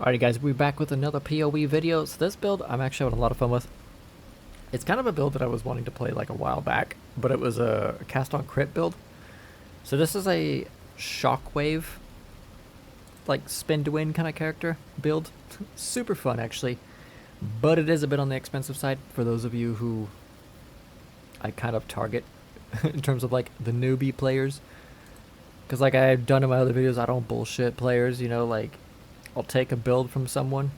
Alrighty guys, we're back with another PoE video. So this build I'm actually having a lot of fun with. It's kind of a build that I was wanting to play like a while back, but it was a cast on crit build. So this is a shockwave, like spin to win kind of character build. Super fun actually, but it is a bit on the expensive side for those of you who I kind of target in terms of like the newbie players. Because like I've done in my other videos, I don't bullshit players, you know, like I'll take a build from someone,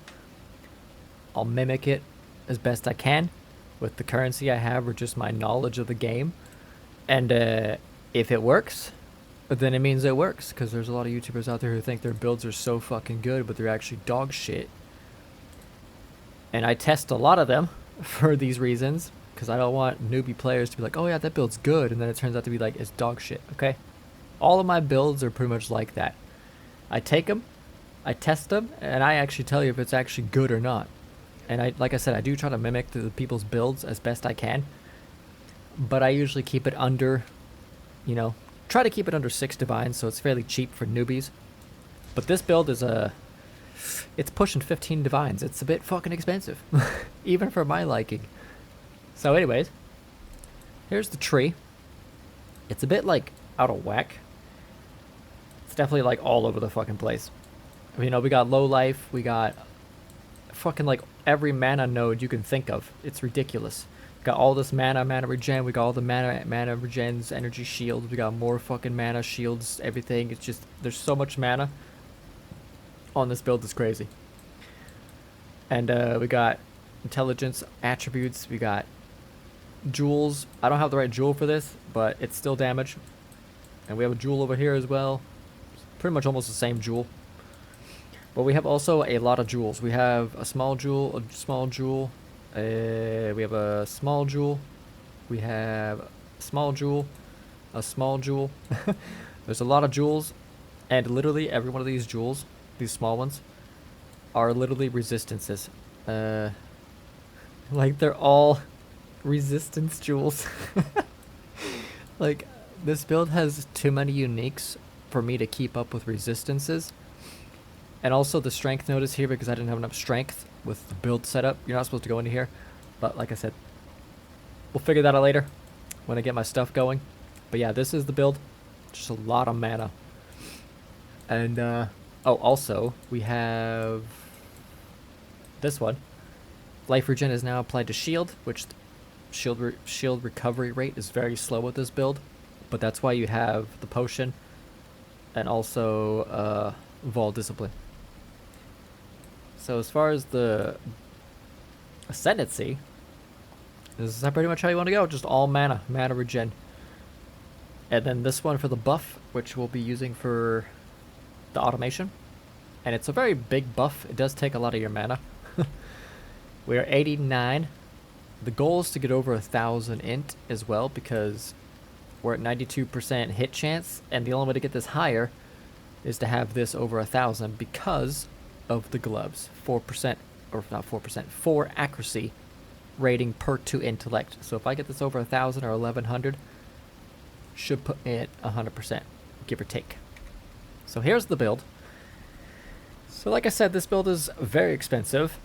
I'll mimic it as best I can with the currency I have or just my knowledge of the game. And if it works, then it means it works. Because there's a lot of YouTubers out there who think their builds are so fucking good, but they're actually dog shit. And I test a lot of them for these reasons. Because I don't want newbie players to be like, oh yeah, that build's good. And then it turns out to be like, it's dog shit, okay? All of my builds are pretty much like that. I take them, I test them, and I actually tell you if it's actually good or not. And like I said, I do try to mimic the people's builds as best I can. But I usually keep it under, you know, try to keep it under 6 divines, so it's fairly cheap for newbies. But this build is it's pushing 15 divines. It's a bit fucking expensive, even for my liking. So anyways, here's the tree. It's a bit like out of whack. It's definitely like all over the fucking place. You know, we got low life, we got fucking like every mana node you can think of. It's ridiculous. We got all this mana regen, we got all the mana regens, energy shields, we got more fucking mana shields, everything. It's just, there's so much mana on this build, it's crazy. And we got intelligence attributes, we got jewels. I don't have the right jewel for this, but it's still damage. And we have a jewel over here as well. Pretty much almost the same jewel. But we have also a lot of jewels. We have a small jewel, a small jewel. We have a small jewel. We have a small jewel. A small jewel. There's a lot of jewels. And literally every one of these jewels, these small ones, are literally resistances. Like they're all resistance jewels. Like this build has too many uniques for me to keep up with resistances. And also the strength node is here because I didn't have enough strength with the build setup. You're not supposed to go into here. But like I said, we'll figure that out later when I get my stuff going. But yeah, this is the build. Just a lot of mana. And, oh, also, we have this one. Life regen is now applied to shield, which the shield recovery rate is very slow with this build. But that's why you have the potion and also Vol Discipline. So as far as the ascendancy, this is pretty much how you want to go. Just all mana regen. And then this one for the buff, which we'll be using for the automation. And it's a very big buff. It does take a lot of your mana. We are 89. The goal is to get over 1,000 int as well, because we're at 92% hit chance. And the only way to get this higher is to have this over 1,000 because of the gloves. 4%, or not 4%, 4 accuracy rating per 2 intellect. So if I get this over 1,000 or 1,100, should put me at 100%, give or take. So here's the build. So like I said, this build is very expensive.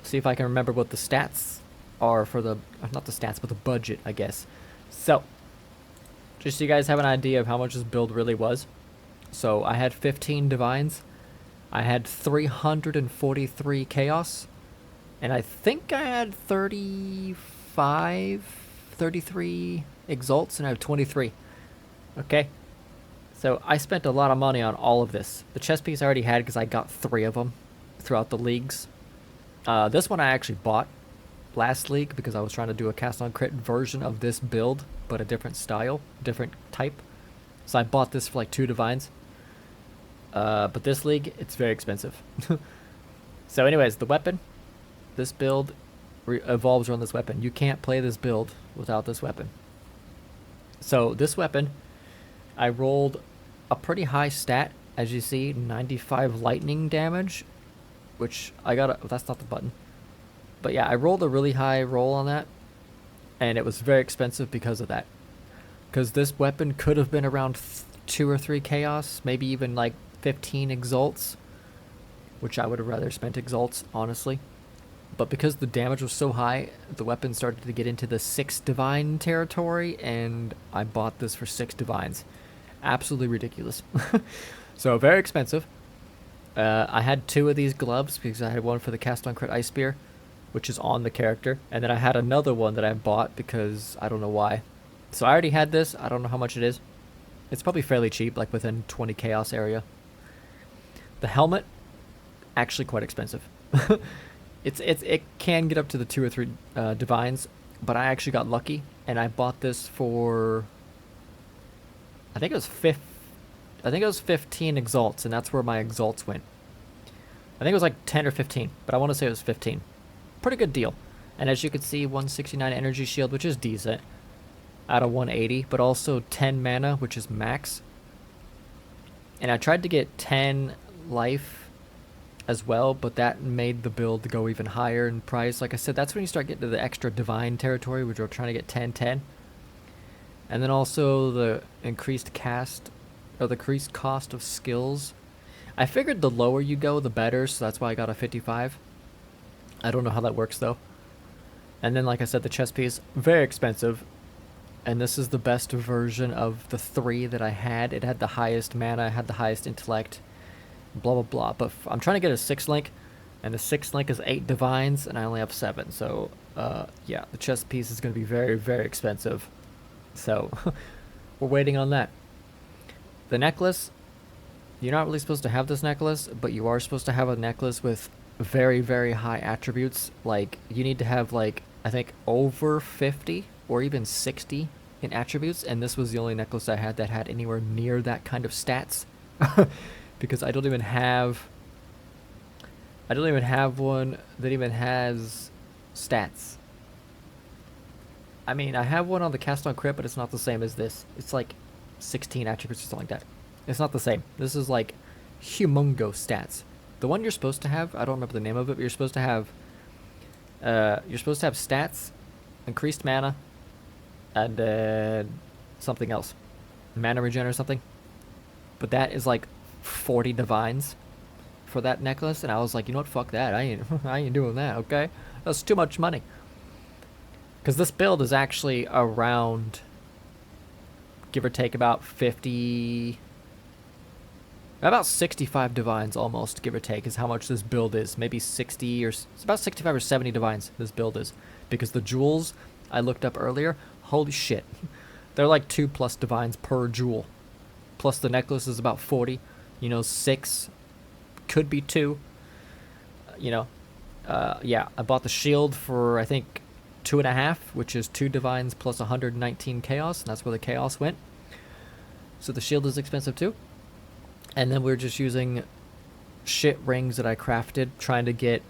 See if I can remember what the stats are for the, not the stats, but the budget, I guess. So, just so you guys have an idea of how much this build really was. So I had 15 divines, I had 343 chaos, and I think I had 33 exalts, and I have 23. Okay? So I spent a lot of money on all of this. The chest piece I already had because I got 3 of them throughout the leagues. This one I actually bought last league because I was trying to do a cast on crit version of this build, but a different style, different type. So I bought this for like 2 divines. But this league, it's very expensive. So anyways, the weapon, this build evolves around this weapon. You can't play this build without this weapon. So this weapon, I rolled a pretty high stat, as you see, 95 lightning damage, which I got, that's not the button. But yeah, I rolled a really high roll on that, and it was very expensive because of that. Because this weapon could have been around 2 or 3 chaos, maybe even like 15 exalts, which I would have rather spent exalts, honestly. But because the damage was so high, the weapon started to get into the 6 divine territory, and I bought this for 6 divines. Absolutely ridiculous. So very expensive. I had 2 of these gloves because I had one for the cast on crit ice spear, which is on the character, and then I had another one that I bought because I don't know why. So I already had this. I don't know how much it is. It's probably fairly cheap, like within 20 chaos area. The helmet, actually quite expensive. It can get up to the 2 or 3 divines, but I actually got lucky and I bought this for I think it was 15 exalts, and that's where my exalts went. I think it was like 10 or 15, but I want to say it was 15. Pretty good deal. And as you can see, 169 energy shield, which is decent, out of 180, but also 10 mana, which is max. And I tried to get 10 life as well, but that made the build go even higher in price. Like I said, that's when you start getting to the extra divine territory, which we're trying to get 10-10. And then also the increased cost of skills. I figured the lower you go, the better, so that's why I got a 55. I don't know how that works though. And then, like I said, the chest piece, very expensive. And this is the best version of the 3 that I had. It had the highest mana, it had the highest intellect, blah blah blah. But I'm trying to get a 6 link, and the 6 link is 8 divines, and I only have 7. So yeah, the chest piece is going to be very, very expensive. So we're waiting on that. The necklace, you're not really supposed to have this necklace, but you are supposed to have a necklace with very, very high attributes. Like, you need to have, like, I think over 50 or even 60 in attributes, and this was the only necklace I had that had anywhere near that kind of stats. Because I don't even have one that even has stats. I mean, I have one on the cast on crit, but it's not the same as this. It's like 16 attributes or something like that. It's not the same. This is like humongo stats. The one you're supposed to have, I don't remember the name of it, but you're supposed to have stats, increased mana, and something else. Mana regen or something. But that is like 40 divines for that necklace, and I was like, you know what, fuck that. I ain't doing that, okay? That's too much money. Because this build is actually around, give or take, about 65 divines almost, give or take, is how much this build is. Maybe 60 or, it's about 65 or 70 divines this build is. Because the jewels I looked up earlier, holy shit. They're like 2+ divines per jewel. Plus the necklace is about 40. 6, could be 2. Yeah, I bought the shield for, I think, 2.5, which is 2 divines plus 119 chaos, and that's where the chaos went. So the shield is expensive too. And then we're just using shit rings that I crafted, trying to get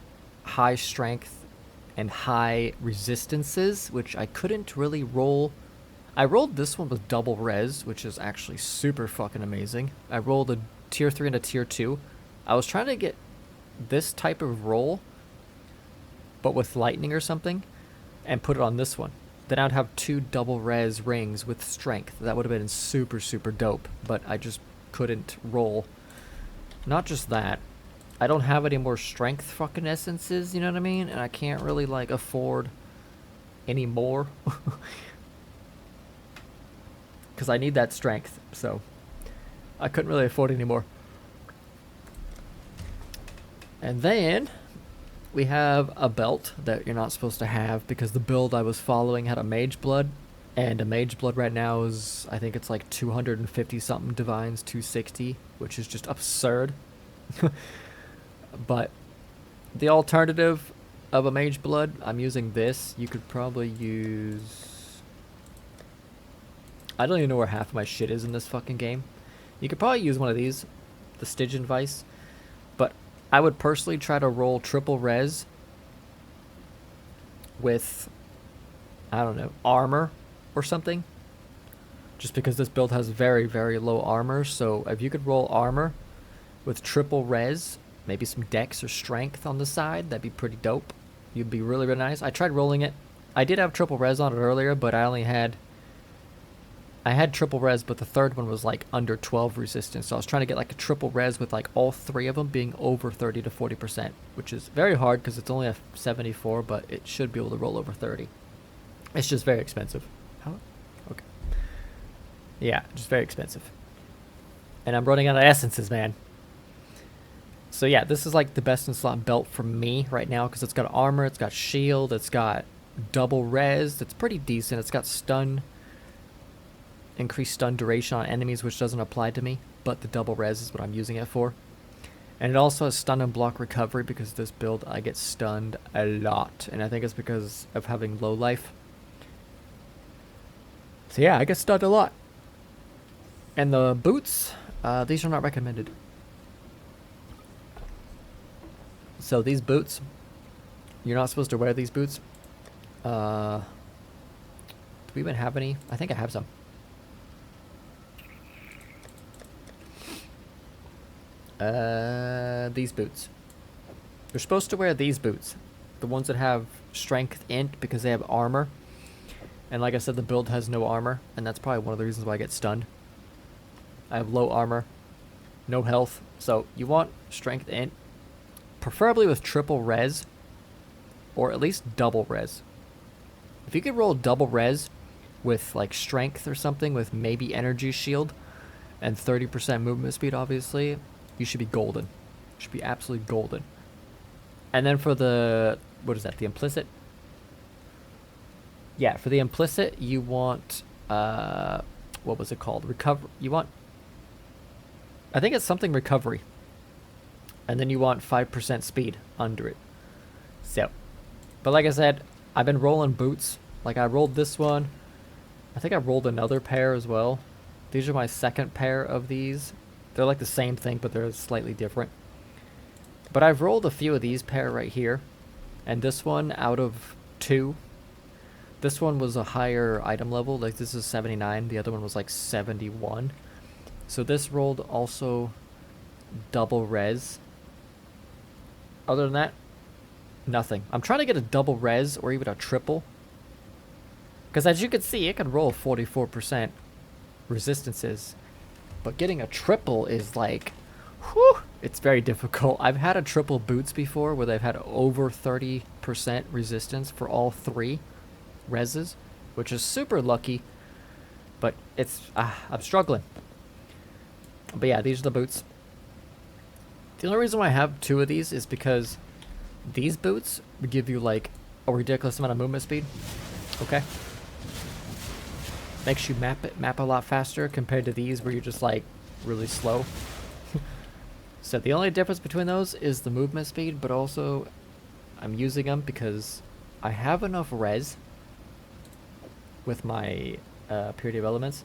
high strength and high resistances, which I couldn't really roll. I rolled this one with double res, which is actually super fucking amazing. I rolled a tier 3 and a tier 2. I was trying to get this type of roll, but with lightning or something, and put it on this one. Then I'd have 2 double res rings with strength. That would have been super, super dope, but I just couldn't roll. Not just that, I don't have any more strength fucking essences, you know what I mean? And I can't really, like, afford any more. Because I need that strength, so I couldn't really afford any more. And then we have a belt that you're not supposed to have because the build I was following had a mage blood, and a mage blood right now is, I think it's like 250 something divines, 260, which is just absurd. But the alternative of a mage blood, I'm using this. You could probably use, I don't even know where half of my shit is in this fucking game. You could probably use one of these, the Stygian Vice, but I would personally try to roll triple res with, I don't know, armor or something. Just because this build has very, very low armor. So if you could roll armor with triple res, maybe some dex or strength on the side, that'd be pretty dope. You'd be really, really nice. I tried rolling it. I did have triple res on it earlier, but I only had I had triple res, but the third one was like under 12 resistance. So I was trying to get like a triple res with like all three of them being over 30 to 40%, which is very hard because it's only a 74, but it should be able to roll over 30. It's just very expensive. How? Okay. Yeah, just very expensive. And I'm running out of essences, man. So yeah, this is like the best in slot belt for me right now because it's got armor, it's got shield, it's got double res. It's pretty decent. It's got stun, increased stun duration on enemies, which doesn't apply to me, but the double res is what I'm using it for. And it also has stun and block recovery because this build I get stunned a lot, and I think it's because of having low life. So yeah, I get stunned a lot. And the boots, these are not recommended. So these boots, you're not supposed to wear these boots. Do we even have any? I think I have some. These boots. You're supposed to wear these boots. The ones that have strength int because they have armor. And like I said, the build has no armor, and that's probably one of the reasons why I get stunned. I have low armor, no health, so you want strength int, preferably with triple res, or at least double res. If you could roll double res with like strength or something with maybe energy shield and 30% movement speed, obviously, you should be golden. You should be absolutely golden. And then for the, what is that, the implicit? Yeah, for the implicit, you want, what was it called? You want, I think it's something recovery. And then you want 5% speed under it. So, but like I said, I've been rolling boots. Like I rolled this one. I think I rolled another pair as well. These are my second pair of these. They're like the same thing, but they're slightly different. But I've rolled a few of these pair right here. And this one out of 2. This one was a higher item level. Like this is 79. The other one was like 71. So this rolled also double res. Other than that, nothing. I'm trying to get a double res or even a triple. Because as you can see, it can roll 44% resistances. But getting a triple is like, whew, it's very difficult. I've had a triple boots before where they've had over 30% resistance for all 3 reses, which is super lucky. But it's, I'm struggling. But yeah, these are the boots. The only reason why I have 2 of these is because these boots would give you like a ridiculous amount of movement speed. Okay. Makes you map a lot faster compared to these where you're just like really slow. So the only difference between those is the movement speed, but also I'm using them because I have enough res with my purity of elements.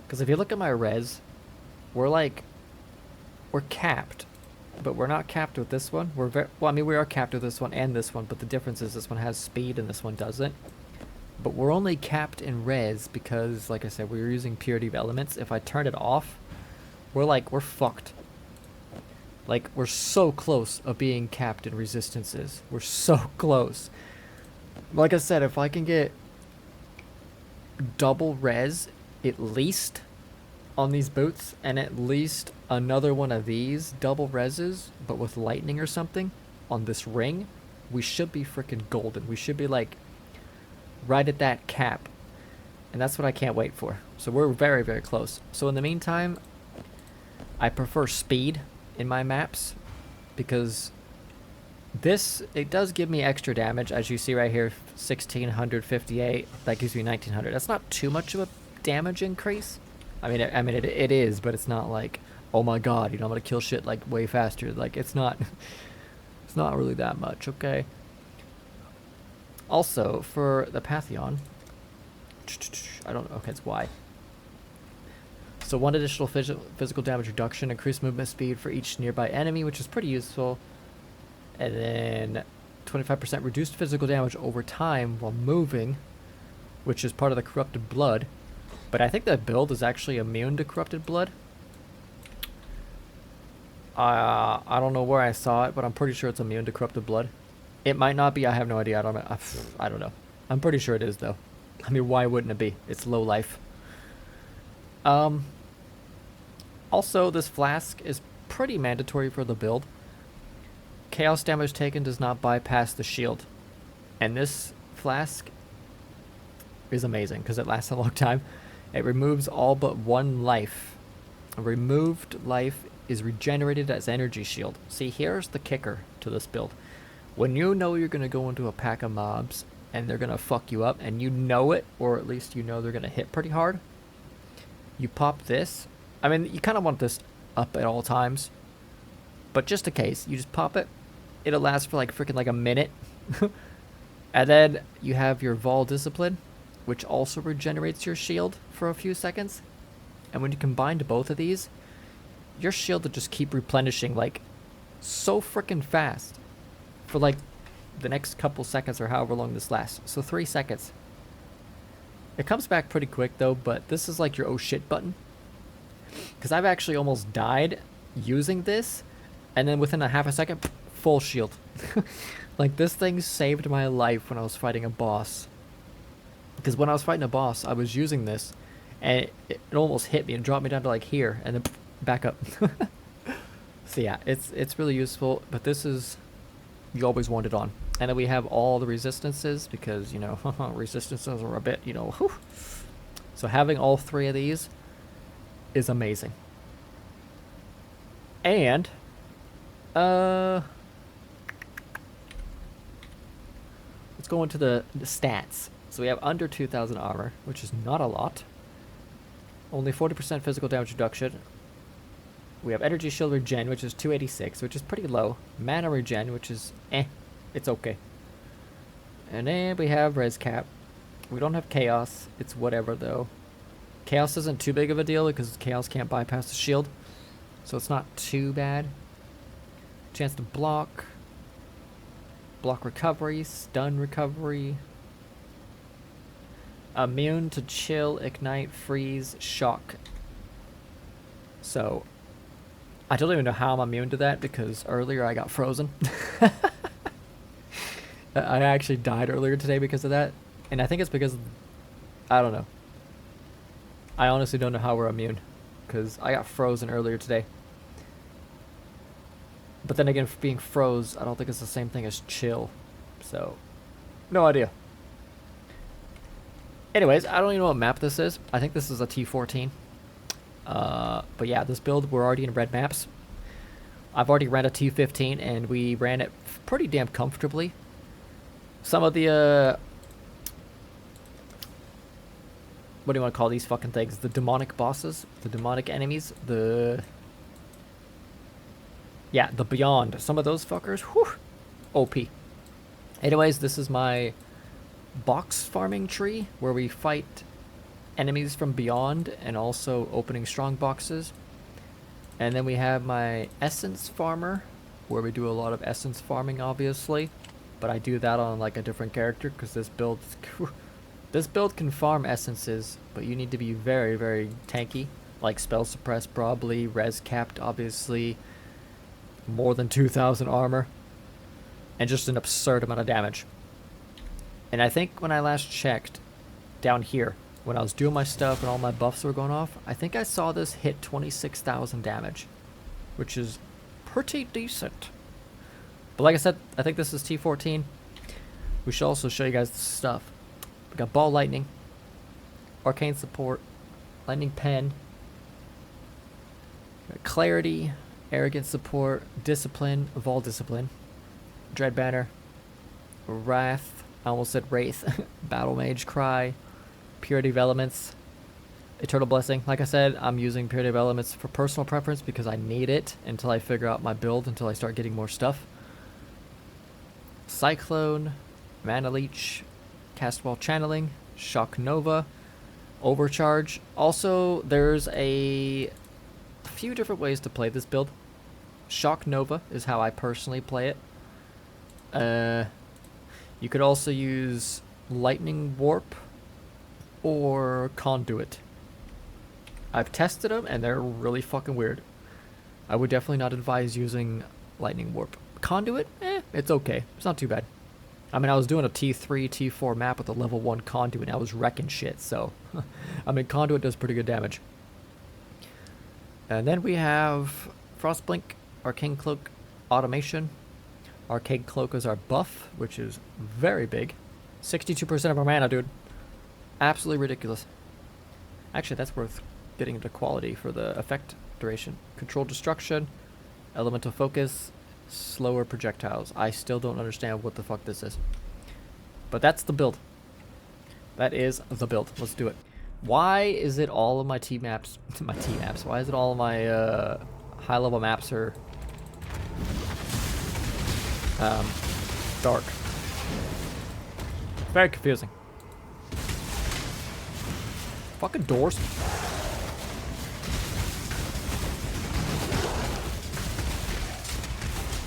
Because if you look at my res, we're capped, but we're not capped with this one. Well, I mean, we are capped with this one and this one, but the difference is this one has speed and this one doesn't. But we're only capped in res because, like I said, we're using purity of elements. If I turn it off, we're fucked. Like, we're so close of being capped in resistances. We're so close. Like I said, if I can get double res at least on these boots, and at least another one of these double reses, but with lightning or something on this ring, we should be freaking golden. We should be like right at that cap, and that's what I can't wait for. So we're very, very close. So in the meantime, I prefer speed in my maps because this, it does give me extra damage. As you see right here, 1658, that gives me 1900. That's not too much of a damage increase. I mean, it is, but it's not like, oh my god, you know, I'm gonna kill shit like way faster. Like, it's not it's not really that much. Okay. Also, for the Pantheon, I don't know. Okay, it's Y. So 1 additional physical damage reduction, increased movement speed for each nearby enemy, which is pretty useful. And then 25% reduced physical damage over time while moving, which is part of the corrupted blood. But I think that build is actually immune to corrupted blood. I don't know where I saw it, but I'm pretty sure it's immune to corrupted blood. It might not be. I have no idea. I don't know. I'm pretty sure it is, though. I mean, why wouldn't it be? It's low life. Also, this flask is pretty mandatory for the build. Chaos damage taken does not bypass the shield. And this flask is amazing because it lasts a long time. It removes all but one life. A removed life is regenerated as energy shield. See, here's the kicker to this build. When you know you're going to go into a pack of mobs and they're going to fuck you up, and you know it, or at least you know they're going to hit pretty hard, you pop this. I mean, you kind of want this up at all times, but just in case, you just pop it. It'll last for like freaking like a minute. And then you have your Vol Discipline, which also regenerates your shield for a few seconds. And when you combine both of these, your shield will just keep replenishing like so freaking fast for like the next couple seconds or however long this lasts. So 3 seconds. It comes back pretty quick though, but this is like your oh shit button. Because I've actually almost died using this, and then within a half a second, full shield. Like, this thing saved my life when I was fighting a boss. Because when I was fighting a boss, I was using this, and it almost hit me and dropped me down to like here, and then back up. So yeah, it's really useful, but this is, you always want it on. And then we have all the resistances, because, you know, resistances are a bit, you know, whew. So having all 3 of these is amazing. And, let's go into the stats. So we have under 2,000 armor, which is not a lot. Only 40% physical damage reduction. We have energy shield regen, which is 286, which is pretty low. Mana regen, which is it's okay. And then we have res cap. We don't have chaos. It's whatever though. Chaos isn't too big of a deal because chaos can't bypass the shield, so it's not too bad. Chance to block. Block recovery, stun recovery. Immune to chill, ignite, freeze, shock. So, I don't even know how I'm immune to that because earlier I got frozen. I actually died earlier today because of that. And I think it's because, I don't know. I honestly don't know how we're immune because I got frozen earlier today. But then again, being froze, I don't think it's the same thing as chill. So, no idea. Anyways, I don't even know what map this is. I think this is a T14. But yeah, this build, we're already in red maps. I've already ran a T15, and we ran it pretty damn comfortably. Some of the, what do you want to call these fucking things? The demonic bosses, the demonic enemies, yeah, the Beyond. Some of those fuckers, whew, OP. Anyways, this is my box farming tree where we fight enemies from beyond and also opening strong boxes. And then we have my essence farmer where we do a lot of essence farming, obviously, but I do that on like a different character because this build can farm essences, but you need to be very, very tanky, like spell suppressed probably, res capped obviously, more than 2,000 armor, and just an absurd amount of damage. And I think when I last checked down here, when I was doing my stuff and all my buffs were going off, I think I saw this hit 26,000 damage, which is pretty decent. But like I said, I think this is T14. We should also show you guys the stuff. We got Ball Lightning, Arcane Support, Lightning Pen, Clarity, Arrogant Support, Discipline, Vol Discipline, Dread Banner, Wrath, I almost said Wraith, Battle Mage Cry, Purity of Elements, Eternal Blessing. Like I said, I'm using Purity of Elements for personal preference because I need it until I figure out my build, until I start getting more stuff. Cyclone, Mana Leech, Cast Wall Channeling, Shock Nova, Overcharge. Also, there's a few different ways to play this build. Shock Nova is how I personally play it. You could also use Lightning Warp or Conduit. I've tested them and they're really fucking weird. I would definitely not advise using Lightning Warp. Conduit, it's okay. It's not too bad. I mean, I was doing a T3, T4 map with a level 1 Conduit and I was wrecking shit, so I mean, Conduit does pretty good damage. And then we have Frostblink, Arcane Cloak, Automation. Arcane Cloak is our buff, which is very big. 62% of our mana, dude. Absolutely ridiculous. Actually, that's worth getting into quality for the effect duration. Control Destruction, Elemental Focus, Slower Projectiles. I still don't understand what the fuck this is. But that's the build. That is the build. Let's do it. Why is it all of my T-maps... my T-maps. Why is it all of my high-level maps are... dark? Very confusing. Fucking doors.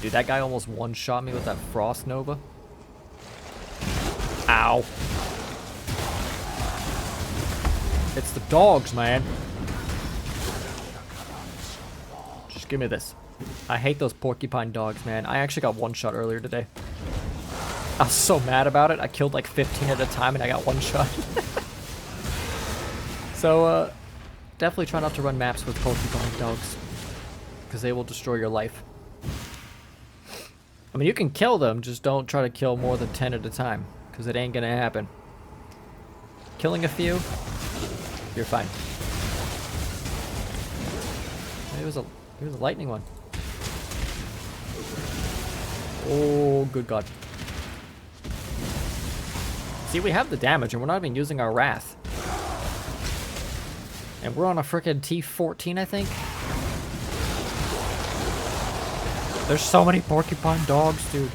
Dude, that guy almost one-shot me with that Frost Nova. Ow. It's the dogs, man. Just give me this. I hate those porcupine dogs, man. I actually got one shot earlier today. I was so mad about it. I killed like 15 at a time and I got one shot. So, definitely try not to run maps with porcupine dogs, because they will destroy your life. I mean, you can kill them, just don't try to kill more than 10 at a time, because it ain't gonna happen. Killing a few, you're fine. There's a lightning one. Oh, good God. See, we have the damage, and we're not even using our Wrath. And we're on a frickin' T14, I think. There's so many porcupine dogs, dude.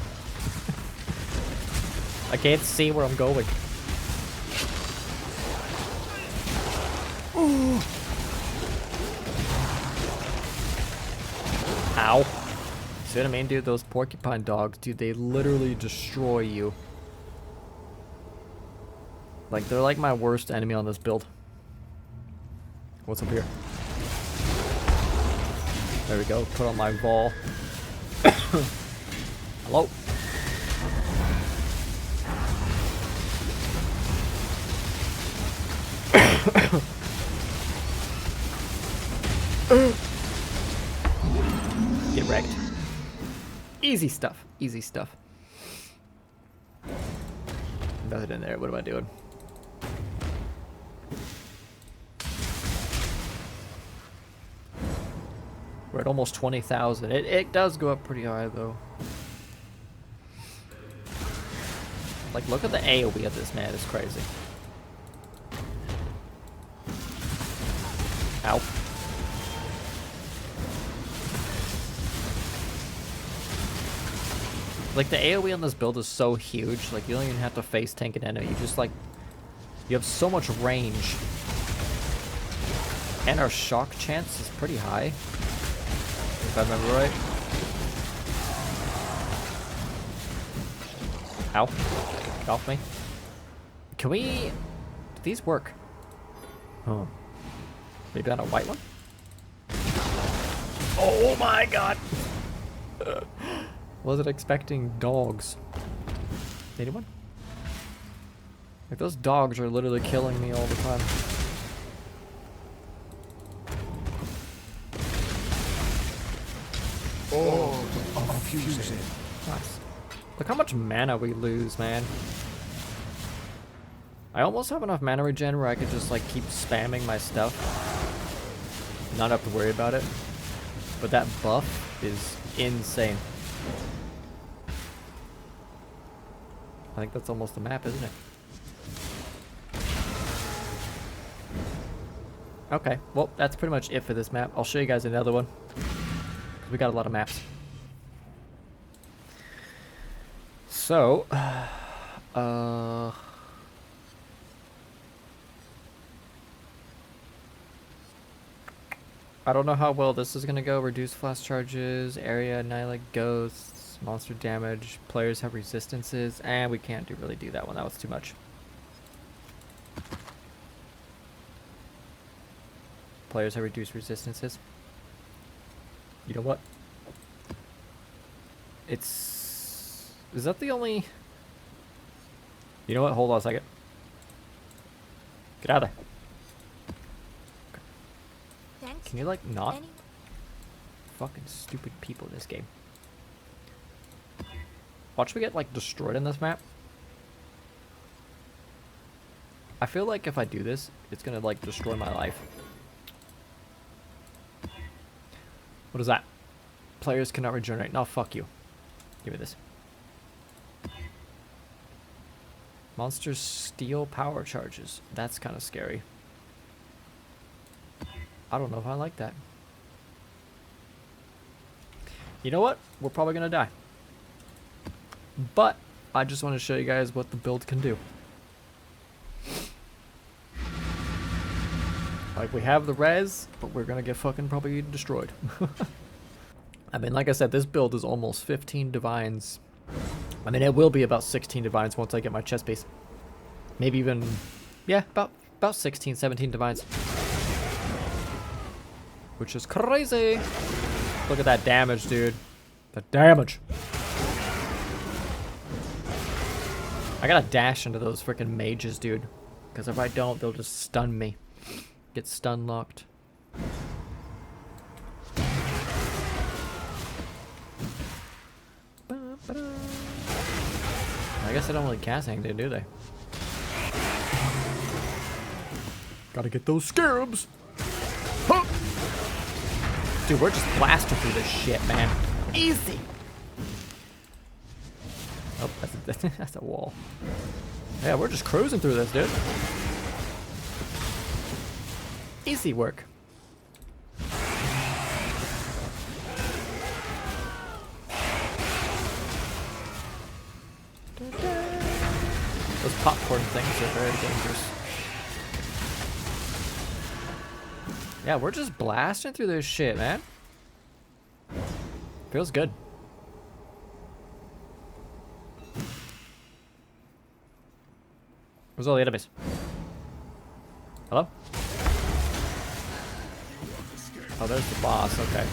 I can't see where I'm going. Ooh. Ow. See what I mean, dude? Those porcupine dogs, dude, they literally destroy you. Like, they're like my worst enemy on this build. What's up here? There we go. Put on my Vol. Hello. Get wrecked. Easy stuff. Easy stuff. Nothing in there. What am I doing? We're at almost 20,000. It does go up pretty high, though. Like, look at the AoE of this, man. It's crazy. Ow. Like, the AoE on this build is so huge. Like, you don't even have to face tank an enemy. You just, like... You have so much range. And our shock chance is pretty high. If I remember right. Ow. Get off me. Can we... Do these work? Oh. Maybe on a white one? Oh my God! Wasn't expecting dogs. Anyone? Like, those dogs are literally killing me all the time. Oh, confusing. Nice. Look how much mana we lose, man. I almost have enough mana regen where I could just, like, keep spamming my stuff. Not have to worry about it. But that buff is insane. I think that's almost the map, isn't it? Okay, well, that's pretty much it for this map. I'll show you guys another one. We got a lot of maps. So, I don't know how well this is gonna go. Reduce flash charges, area, annihilate ghosts, monster damage, players have resistances, and we can't really do that one. That was too much. Players have reduced resistances. You know what? Is that the only... You know what? Hold on a second. Get out of there. Thanks. Can you, like, not? Anyone? fucking stupid people in this game. Watch me get, like, destroyed in this map. I feel like if I do this, it's gonna, like, destroy my life. What is that? Players cannot regenerate. No, fuck you. Give me this. Monsters steal power charges. That's kind of scary. I don't know if I like that. You know what? We're probably gonna die. But I just want to show you guys what the build can do. Like, we have the res, but we're gonna get fucking probably destroyed. I mean, like I said, this build is almost 15 divines. I mean, it will be about 16 divines once I get my chest piece. Maybe even, yeah, about 16, 17 divines. Which is crazy. Look at that damage, dude. The damage. I gotta dash into those freaking mages, dude. Because if I don't, they'll just stun me. Get stun locked. I guess they don't really cast anything, do they? Gotta get those scarabs. Huh. Dude, we're just blasting through this shit, man. Easy. Oh, that's a wall. Yeah, we're just cruising through this, dude. Easy work. Those popcorn things are very dangerous. Yeah, we're just blasting through this shit, man. Feels good. Where's all the enemies? Hello? Oh, there's the boss, okay.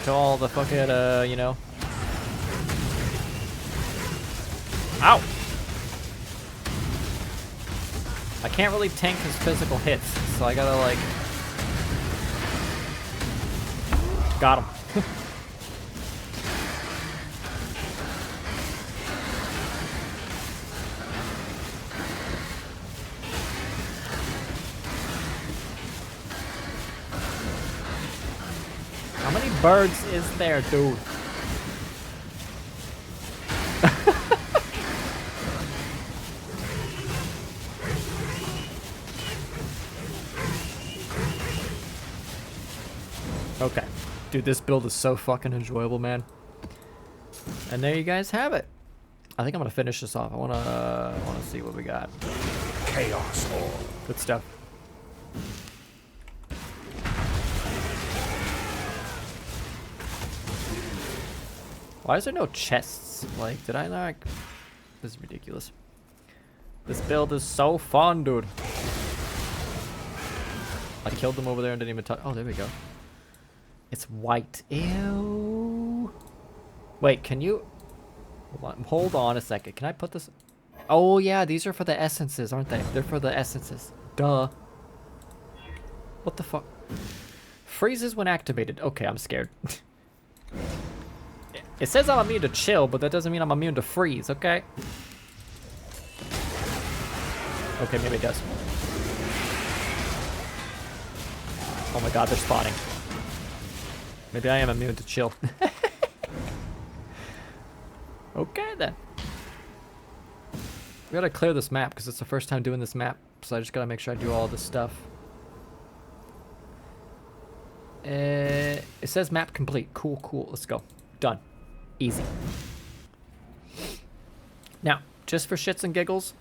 To all the fucking, you know. Ow! I can't really tank his physical hits, so I gotta, like... Got him. How many birds is there, dude? Okay. Dude, this build is so fucking enjoyable, man. And there you guys have it. I think I'm gonna finish this off. I wanna see what we got. Chaos all. Good stuff. Why is there no chests? Like, did I not? This is ridiculous. This build is so fun, dude. I killed them over there and didn't even touch. Oh, there we go. It's white. Ew. Wait, can you... Hold on a second. Can I put this... Oh, yeah, these are for the essences, aren't they? They're for the essences. Duh. What the fuck? Freezes when activated. Okay, I'm scared. It says I'm immune to chill, but that doesn't mean I'm immune to freeze, okay? Okay, maybe it does. Oh my god, they're spawning. Maybe I am immune to chill. Okay, then. We gotta clear this map, because it's the first time doing this map. So I just gotta make sure I do all this stuff. It says map complete. Cool, cool. Let's go. Done. Easy. Now, just for shits and giggles.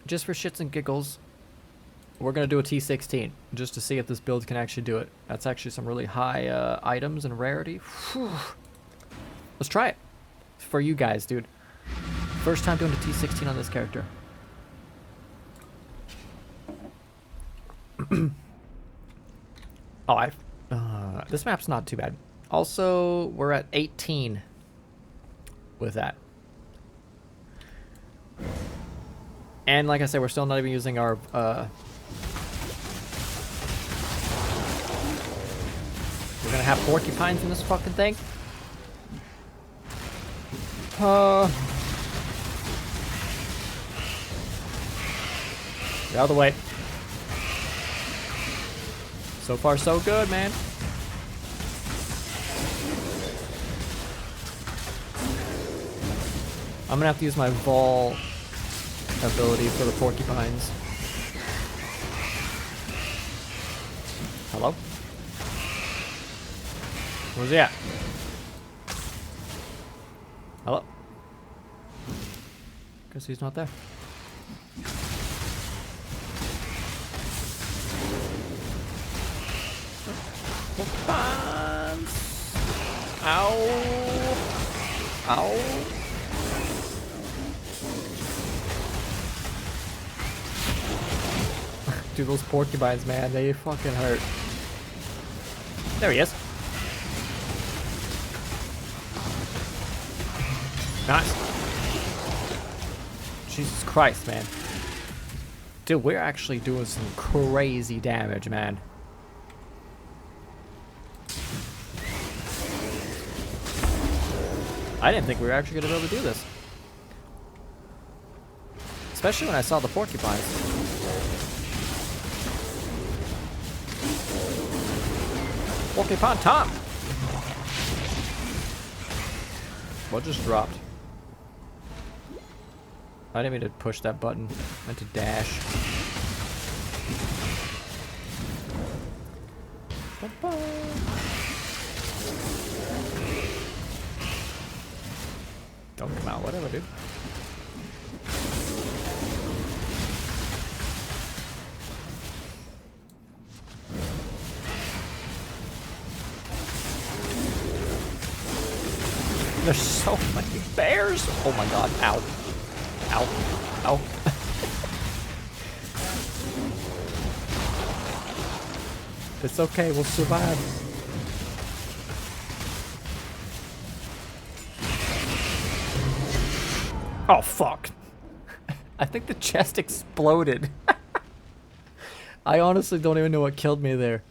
Just for shits and giggles. We're going to do a T16 just to see if this build can actually do it. That's actually some really high items and rarity. Whew. Let's try it. For you guys, dude. First time doing a T16 on this character. Oh, this map's not too bad. Also, we're at 18 with that. And like I said, we're still not even using our We're gonna have porcupines in this fucking thing. Get out of the way. So far, so good, man. I'm gonna have to use my Vol ability for the porcupines. Hello? Where's he at? Hello? Guess he's not there. Porcupines! Ow! Ow! Dude, those porcupines, man, they fucking hurt. There he is. Nice. Jesus Christ, man. Dude, we're actually doing some crazy damage, man. I didn't think we were actually going to be able to do this. Especially when I saw the porcupines. Porcupine time! What just dropped? I didn't mean to push that button. I meant to dash. Don't come out, whatever, dude. There's so many bears! Oh my god, ow. Ow. Ow. It's okay, we'll survive. Oh, fuck. I think the chest exploded. I honestly don't even know what killed me there.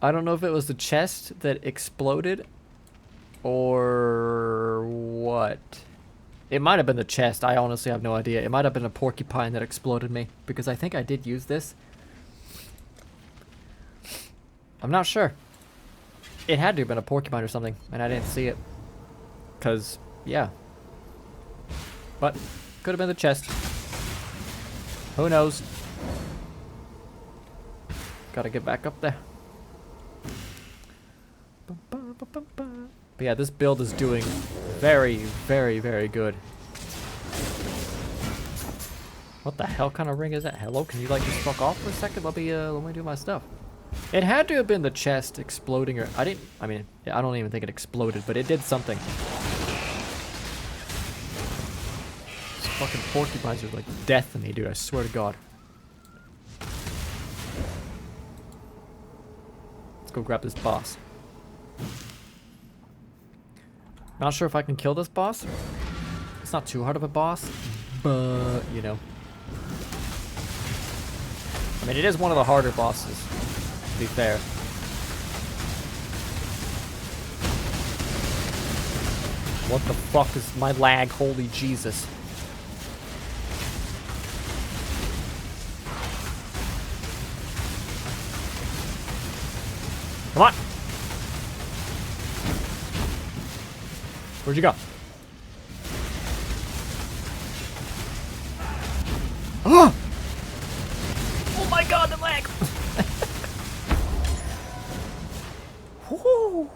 I don't know if it was the chest that exploded or what. It might have been the chest. I honestly have no idea. It might have been a porcupine that exploded me because I think I did use this. I'm not sure. It had to have been a porcupine or something and I didn't see it. Because, yeah. But, could have been the chest. Who knows? Gotta get back up there. But yeah, this build is doing very, very, very good. What the hell kind of ring is that? Hello, can you like just fuck off for a second? Let me do my stuff. It had to have been the chest exploding or I mean, I don't even think it exploded, but it did something. These fucking porcupines are like death to me, dude, I swear to God. Let's go grab this boss. Not sure if I can kill this boss. It's not too hard of a boss, but, you know. I mean, it is one of the harder bosses, to be fair. What the fuck is my lag? Holy Jesus. Come on! Where'd you go? Oh! Oh my god, the lag! Woo.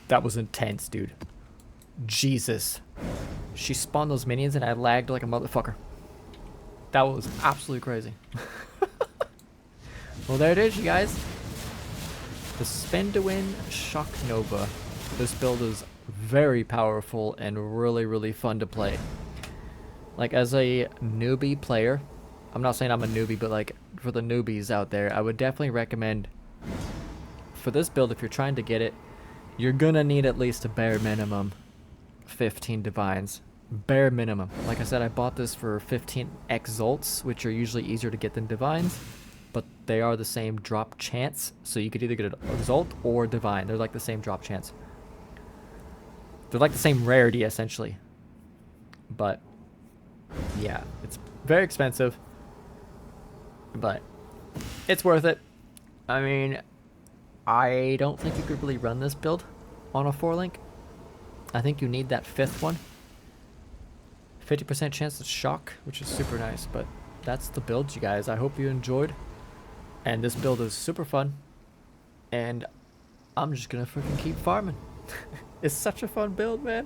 That was intense, dude. Jesus. She spawned those minions and I lagged like a motherfucker. That was absolutely crazy. Well, there it is, you guys. The Spin to Win Shock Nova. This build is very powerful and really, really fun to play. Like, as a newbie player, I'm not saying I'm a newbie, but like, for the newbies out there, I would definitely recommend, for this build, if you're trying to get it, you're gonna need at least a bare minimum 15 divines. Bare minimum. Like I said, I bought this for 15 exalts, which are usually easier to get than divines. but they are the same drop chance. So you could either get a Exalt or Divine. They're like the same drop chance. They're like the same rarity, essentially. But, yeah, it's very expensive. But, it's worth it. I mean, I don't think you could really run this build on a 4-link. I think you need that 5th one. 50% chance to shock, which is super nice. But that's the build, you guys. I hope you enjoyed. And this build is super fun. And I'm just gonna freaking keep farming. It's such a fun build, man.